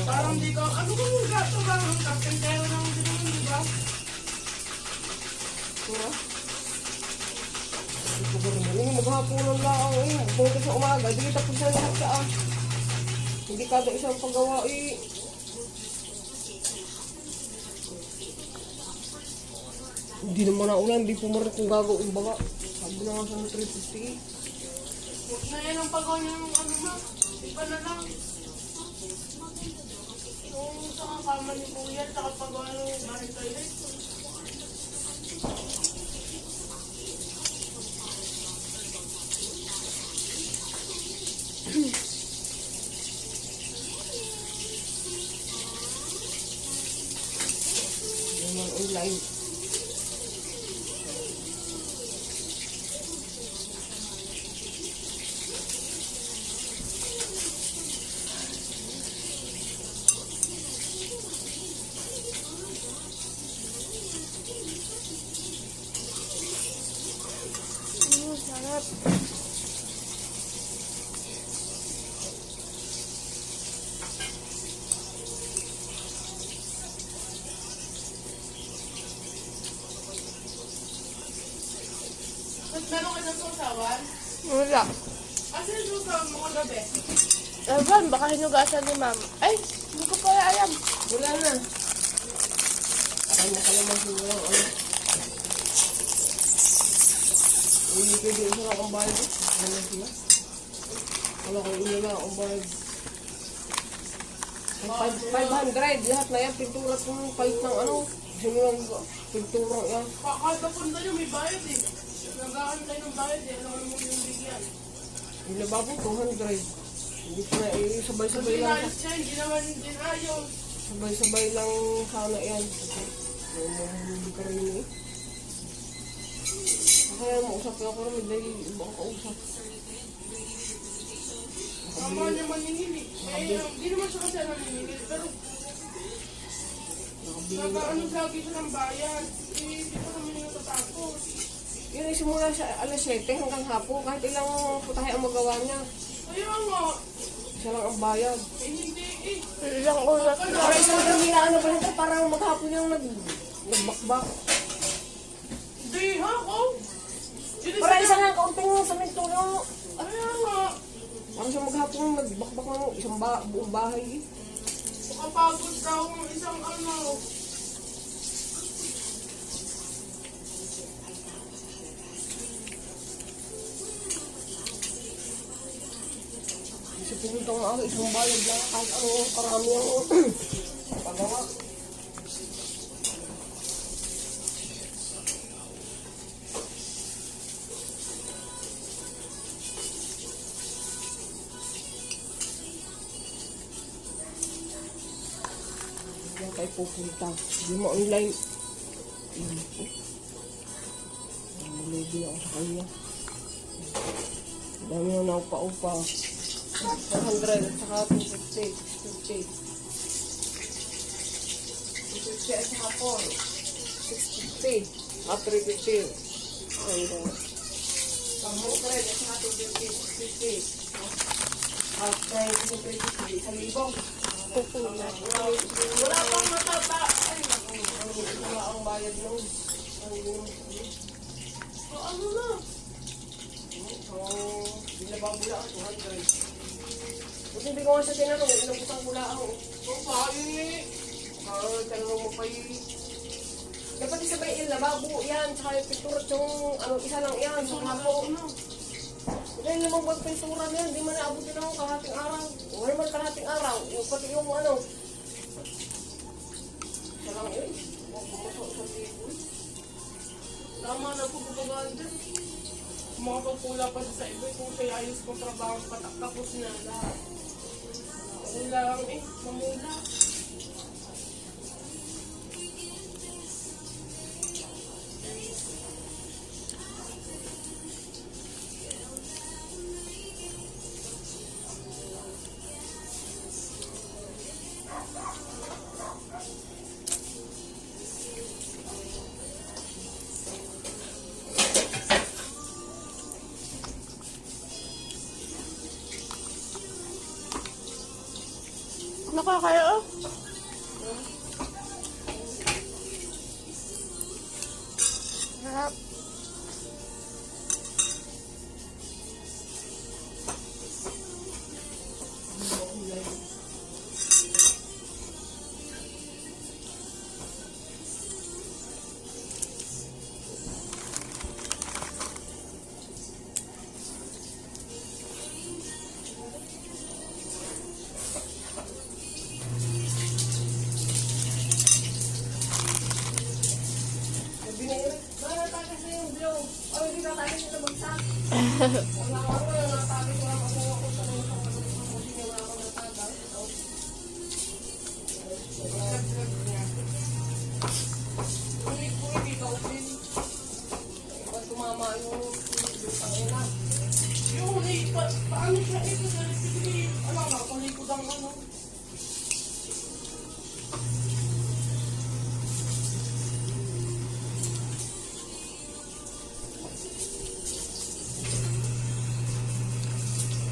Parang di ko, ano kung gato ba ang kapentero ng dito, di ba? Sura? Hindi maghapunan lang eh. Punta sa umaga, hindi tapos na lahat sa hindi kada isang paggawa eh. Hindi naman na ulan, hindi pumarit kung gagawin baga. Sabi na nga sa 350 eh. Huwag na yan ang pagawa niyang ano na, iba na lang. Yung sa kama ni Kuya, saka pagawa ng bahay toilet. Naman online. Sarap. Tapos meron ka ng susawan? Wala. Kasi yung susawan mo kagabi. Ewan, baka hinugasan ni ma'am. Ay, hindi ko pala alam. Wala na. Ay, nakalaman sila lang ano. Hindi pwede isa lang ang bayad eh. Ano sila? Wala ko ina lang ang bayad. 500, lahat na yan, pintura kung palit ng ano. Sino lang pintura yan. Kada punta nyo may bayad eh. Nag-aantay ng bayad eh. Alam mo yung bigyan. Yung lababo, 200. Hindi ko na eh, sabay-sabay Hindi lang. ayos siya, hindi naman din ayos. Sabay-sabay lang sana yan. Hindi ka rin eh. Kaya mausap ako rin, dahil ibang kausap. Tama niya maningili. Eh, hindi naman siya kasi naningili. Pero, nag-ano lagi siya ng bayan. Eh, hindi pa naman yung natatapos. Yun ay simula sa alas 7 hanggang hapon. Kahit ilang putahe ang magawa niya. Kaya nga, Siya lang ang bayad. eh hindi eh. Ilang oras na. Para isang gabi na ano ba nito, parang maghapon yung nagbakbak. Hindi ha, ko. Para isang lang kaunting samento no. Kaya nga, Parang siya maghapon nagbakbak ng isang buong bahay eh. makapagod daw ang isang ano. Kasi pumunta nga ako, isang bayad lang kahit ano karami ang pagawa. Diyan tayo pupunta. Hindi mo online. Namulobi ako sa kanya. Dami na naupa-upa. 400 at saka 250. 650. 250 at saka 4. 650. At 350. Ayun. 100 at saka 250. 650. At 350. 1,000. Wala pang matata. Ay, Wala ang bayad nun. so ano na? So, binababula ako 200. Kasi hindi ko nga sa tinanong, inabutang bula ako. So, paano Tanong mo pa yung... Dapat isabay yung lababo yan, tsaka yung pintura yung ano, isa lang yan, sa hapo. Dahil namang magpintura na yan, di man naabutin ako kalahating araw. O naman kalahating araw, yung pati yung ano. Isa lang yun. Sa libo. Tama na po bubagaan dyan. Makapagpula pa sa iba kung siya ayos kong trabaho patak-tapos na lahat. Kailangan eh, mamula. Nakakaya oh. Sarap. Sabi na yun, natakas na yung blow. O, hindi natakas na bagsak. Wala ako na natakas ko lang ako sa mga hindi na ako natakas. Kulit dito din. Pag tumama yung pangina. Yung huli, paano siya ito? Alam nga, palikod ang ano.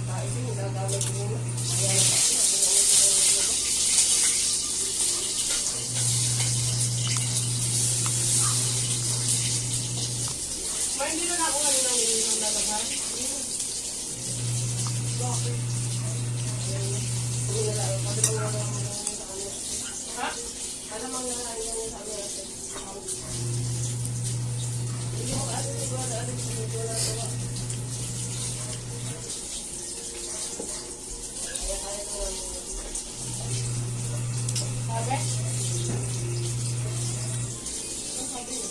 Tayo din, nagagamit ko muna. Ayan, Ma, hindi na ako kanina ng lalabas. Bakit? hindi na lang. Kasi pag nagagamit ko sa kanila. Ha? Alam ang nalalaan niya sa kanila. Hindi mo ka-asin ito, asin ito, ito na ito. Kaya ko lang. Sabi? Ang sabi niya.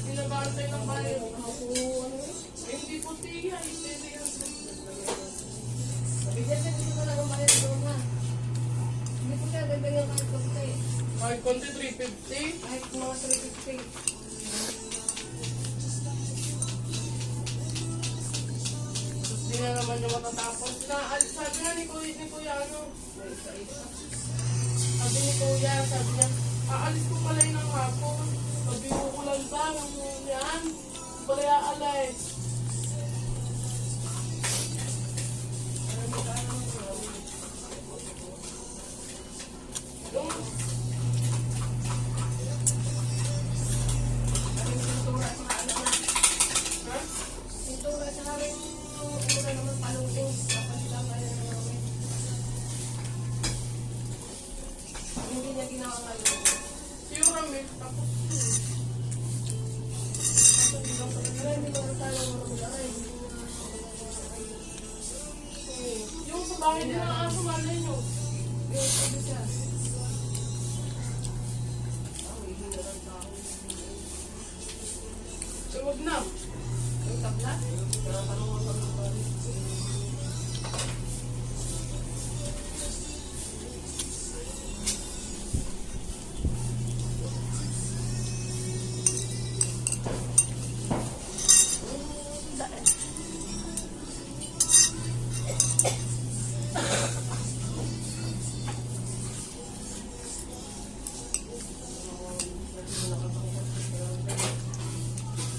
Pinabantay ng bayan. Hindi puti yan. Hindi yan. Kahit konti 350. Hindi na naman yung matatapos. Sabi nga ni Kuya ano. Sabi ni Kuya, sabi niya, aalis ko pala yun ng hapon. Sabi ko kulang ba? Yan. Pala aalis. Yung Hindi niya ginawa ngayon. yung ramit, tapos yung sa bahay din ang aso malay nyo. So, wag na.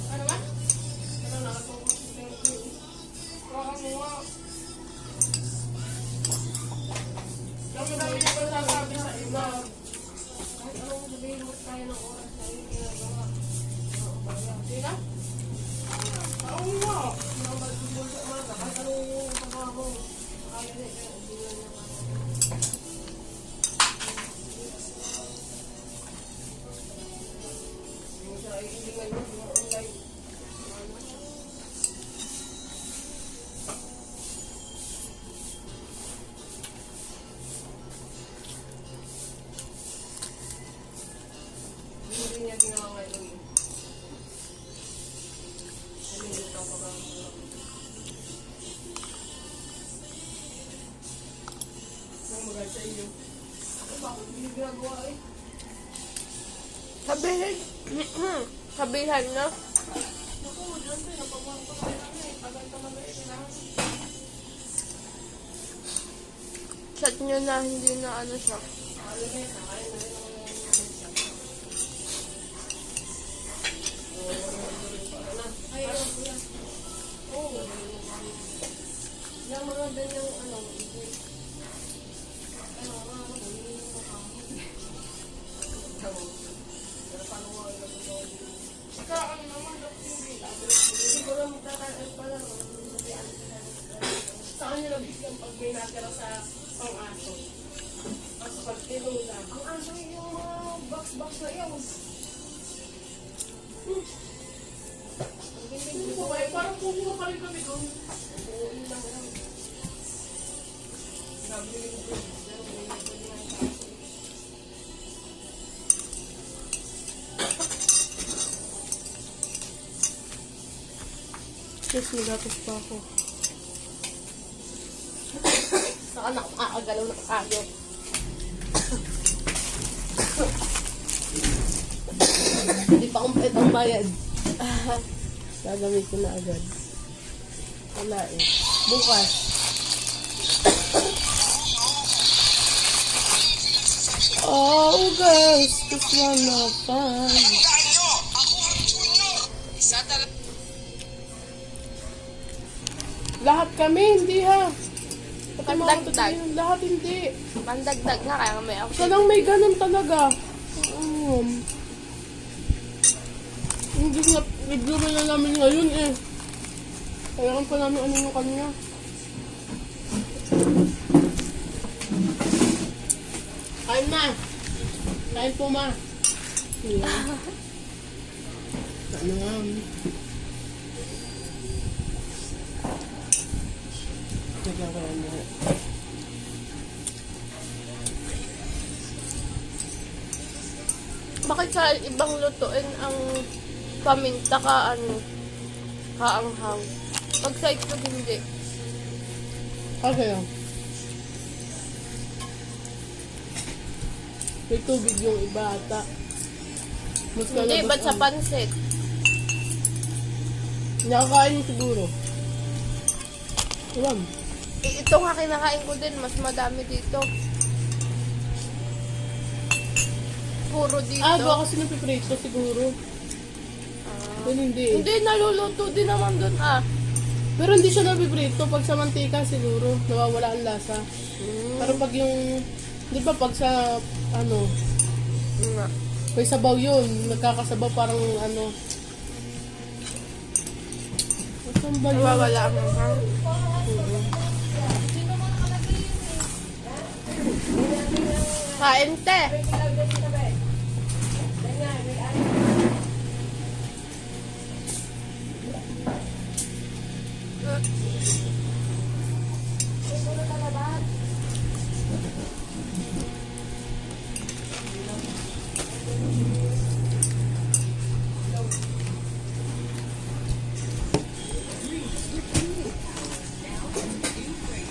Ano ba? Ano nakatungkol sa thank you. Ano nga. Yung madami niya pa sasabi sa iba. Kahit anong sabihin mo tayo ng oras na yung ginagawa. Sina? Oo nga. Nang magtutulog sa umaga, kahit anong pagawa mo, kaya na ito, hindi na niya kaya. Yung sa ilingan mo, yung online. mag-guide sa inyo. Bakit hindi ginagawa eh? Sabihin. Sabihan na. Naku, dyan tayo, napagawa ko tayo namin. Tagal talaga eh, kailangan. Chat nyo na, hindi na ano siya. Alam eh, kakain na rin ako ng Ay, ano kuya? Oo. Yung mga ganyang ano, hindi. Ano, mga ano, hindi mo makakot. Pero paano nga yung nagagawa din? Saka ano naman, dapat hindi. Siguro magtatagal pa lang. Sa kanya lang bigyan pag may natira sa pang-aso. At pag tinula. Ang aso yung mga box-box na yun. Hindi po kayo, parang kumuha pa rin kami doon. Buuin lang lang. Sabi ko po, Yes, magatos pa ako. Saka nakakagalaw ng kayo. Hindi pa kumplit ang bayad. Gagamit ko na agad. Wala eh. Bukas. Oh, girls, just wanna fun. Lahat kami, hindi ha. Pati mga Pandagdag. tatayin, lahat hindi. Pandagdag nga, kaya may ako. Ano? Sanang may ganun talaga. Hindi nga, review na namin ngayon eh. Kailangan pa namin ano yung kanya. Kain na. Kain po ma. Yeah. Ano nga. Nagagawa mo. Bakit sa ibang lutuin ang paminta ka ano, kaanghang? Pag sa itlog hindi. Okay lang. May tubig yung iba ata. Mas Hindi, ba't sa pansit? Nakakain siguro. Alam. Ito nga kinakain ko din, mas madami dito. Puro dito. Baka kasi napiprito siguro. Yun hindi. Hindi, naluluto din naman dun Pero hindi siya napiprito. Pag sa mantika siguro, nawawala ang lasa. Pero pag yung, di ba pag sa, ano, Nga. may sabaw yun, nagkakasabaw parang ano. Saan ba yun? Nawawala ang hang. Kain te.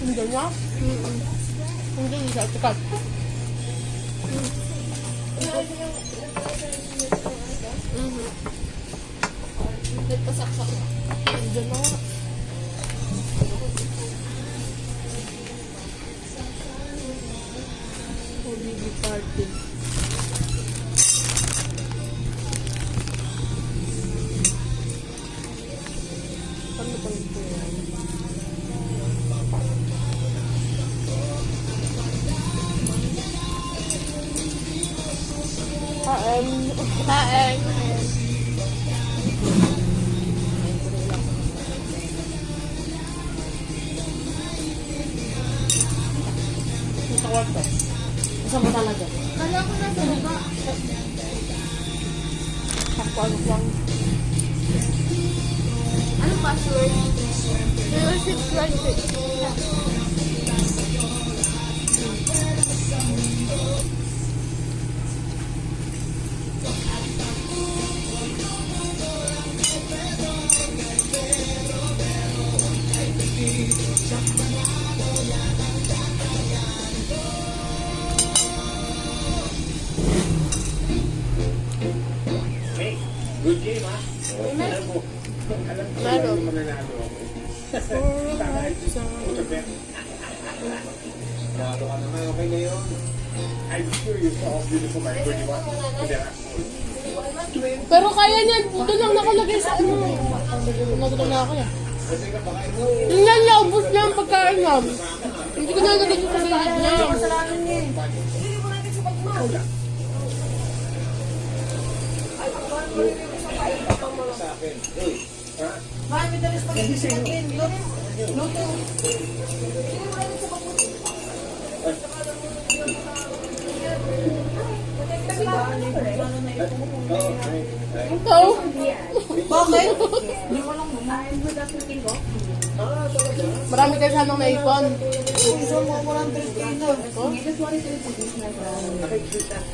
Hindi na? Hindi siya. Tikat. Nagpasaksak na. Hindi na nga. Baby party. Ano pang ito yan? Kain. Kain. Sa kwarto. Saan mo talaga? Kala ko na sa baba. Ako lang. Anong password? 0626. Lalo ka naman, okay na yun. I'm sure you're so beautiful, my pretty one. Pero kaya niya, doon lang nakalagay sa ano. Nagutom na ako yan. Yung yan, naubos niya ang pagkain niya. Hindi ko nalagay sa gilid niya. Kasalanan niya eh. Hindi mo natin sa pagmahal. Ay, pagmahal mo rin yung sa kain pa pa mo. Sa akin. Uy, ha? Bakit may dalis pag hindi sa akin? Luto. Hindi mo natin sa pagmahal. Ito. Bakit? Marami kayo sanang naipon.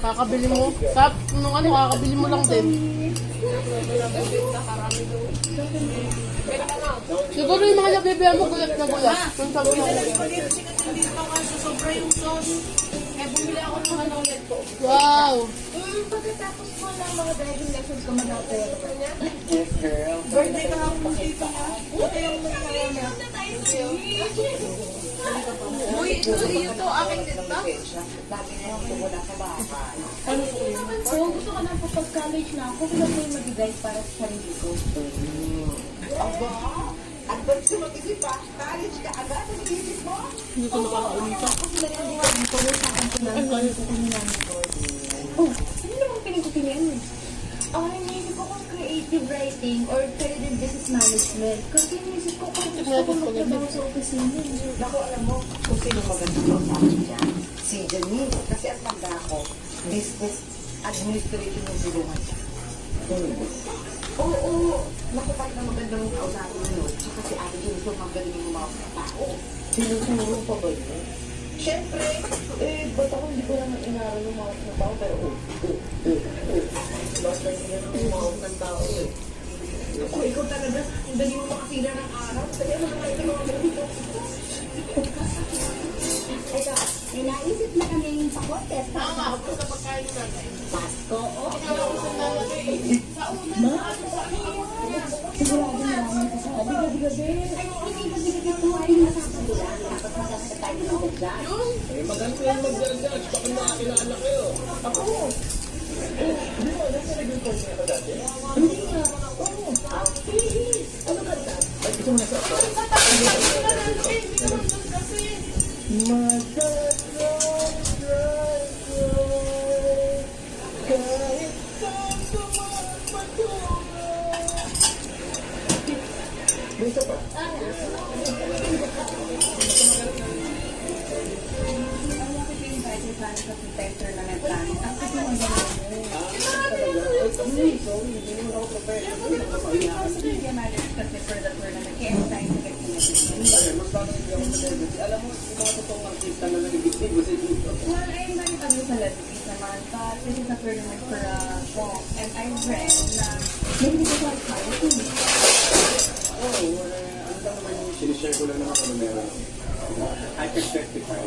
Kakabili mo. Tap, nung ano, kakabili mo lang din. Siguro yung mga nabibihan mo gulat na gulat. Kung sabi mo. Hindi pa kasi sobra yung sauce. Eh, bumili ako ng ano ulit po. Wow. Pagkatapos mo ng mga driving lessons ko mag-apel. Yes, girl. Birthday ka lang kung dito ha. Ito yung nangyayari na. Uy, ito akin din ba? So, gusto ko na po pag-college na ako, kung ano yung mag-guide para sa sarili ko. Hindi ko nakakaunta. Oh, ano naman pinagkukulian mo? Naisip ko kung creative writing or creative business management. Kasi naisip ko kung gusto ko magtrabaho sa opisina. Naku, alam mo, kung sino maganda sa akin dyan, si Janine. Kasi ang tanda ko, business administration yung silungan siya. Oo. Naku, kahit na magandang tao sa akin yun. Tsaka si Ate Junso, magaling yung mga tao. Sinusuro pa ba yun? Siyempre, ba't ako hindi ko naman inaral yung mga tao, pero basta hindi yung mga ng tao eh. Naku, ikaw talaga, ang dali mo makasira ng araw. Kasi ano naman ito mga ganito. Ito, may naisip na kami yung pa-contest. Tama, ako sa pagkain natin. Pasko. Oh, Sigurado na naman kasi gabi-gabi. ay, hindi ba ito ay nasasagulan? Dapat masasag tayo ng magdaan. Eh, maganda yung mag-judge. Baka makakilala kayo. Ako, Hindi mo, nasa naging coach niya ka dati? hindi nga. Oo. Ano ganda? Ay, gusto mo na sa ako? Gusto pa? Ay, mas parang hindi ako celebrity. Alam mo, yung mga totoong artista na nag-ibig mo sa dito. Well, I'm not a celebrities naman, but this is a tournament for a song. And I've read na maybe this is quality. Oo, ano lang naman yung sinishare ko lang naman kung meron. I can testify.